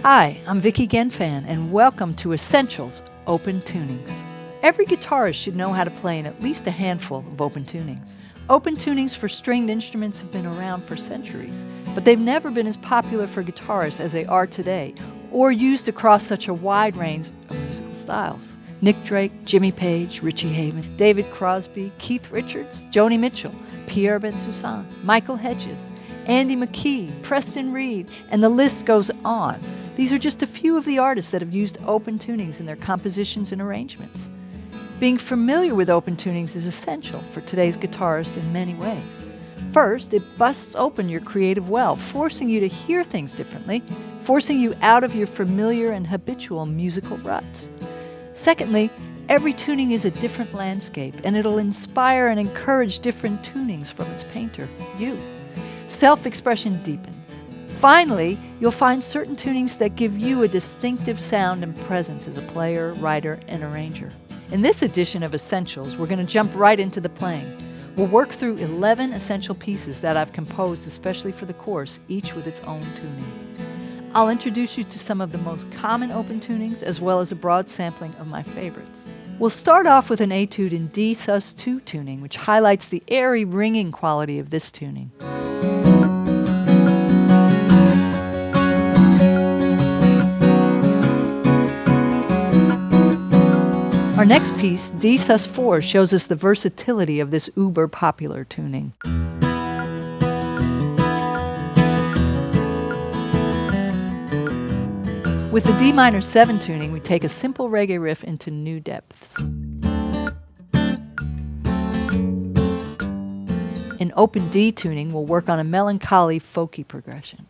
Hi, I'm Vicki Genfan, and welcome to Essentials Open Tunings. Every guitarist should know how to play in at least a handful of open tunings. Open tunings for stringed instruments have been around for centuries, but they've never been as popular for guitarists as they are today, or used across such a wide range of musical styles. Nick Drake, Jimmy Page, Richie Haven, David Crosby, Keith Richards, Joni Mitchell, Pierre Bensoussan, Michael Hedges, Andy McKee, Preston Reed, and the list goes on. These are just a few of the artists that have used open tunings in their compositions and arrangements. Being familiar with open tunings is essential for today's guitarist in many ways. First, it busts open your creative well, forcing you to hear things differently, forcing you out of your familiar and habitual musical ruts. Secondly, every tuning is a different landscape, and it'll inspire and encourage different tunings from its painter, you. Self-expression deepens. Finally, you'll find certain tunings that give you a distinctive sound and presence as a player, writer, and arranger. In this edition of Essentials, we're going to jump right into the playing. We'll work through 11 essential pieces that I've composed especially for the course, each with its own tuning. I'll introduce you to some of the most common open tunings, as well as a broad sampling of my favorites. We'll start off with an etude in D sus2 tuning, which highlights the airy ringing quality of this tuning. Our next piece, D sus4, shows us the versatility of this uber popular tuning. With the D minor 7 tuning, we take a simple reggae riff into new depths. In open D tuning, we'll work on a melancholy, folky progression.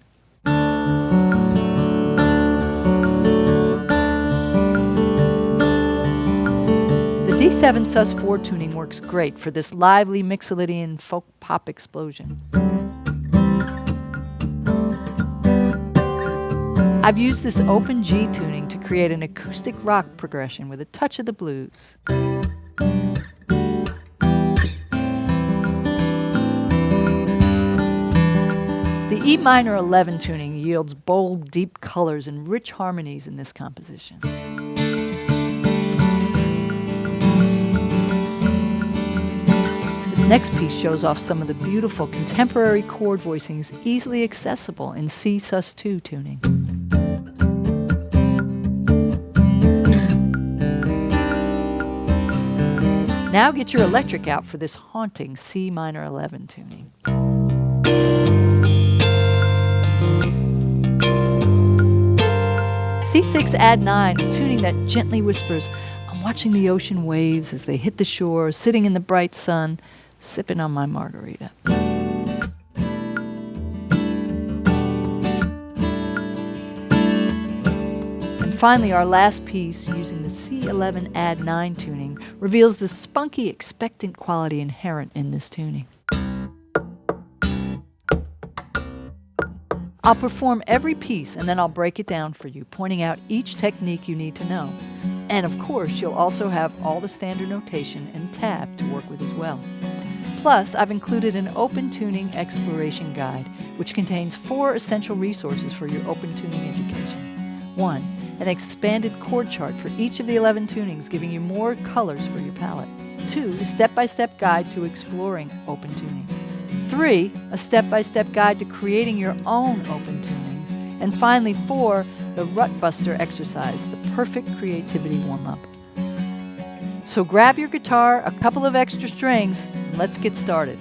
The D7 sus4 tuning works great for this lively Mixolydian folk pop explosion. I've used this open G tuning to create an acoustic rock progression with a touch of the blues. The E minor 11 tuning yields bold, deep colors and rich harmonies in this composition. This next piece shows off some of the beautiful contemporary chord voicings easily accessible in C sus2 tuning. Now get your electric out for this haunting C minor 11 tuning. C6 add 9, a tuning that gently whispers, I'm watching the ocean waves as they hit the shore, sitting in the bright sun, sipping on my margarita. And finally, our last piece, using the C11 add 9 tuning, reveals the spunky, expectant quality inherent in this tuning. I'll perform every piece and then I'll break it down for you, pointing out each technique you need to know. And of course, you'll also have all the standard notation and tab to work with as well. Plus, I've included an open tuning exploration guide, which contains 4 essential resources for your open tuning education. 1, an expanded chord chart for each of the 11 tunings, giving you more colors for your palette. 2, a step-by-step guide to exploring open tunings. 3, a step-by-step guide to creating your own open tunings. And finally, 4, the Rut Buster exercise, the perfect creativity warm-up. So grab your guitar, a couple of extra strings, and let's get started.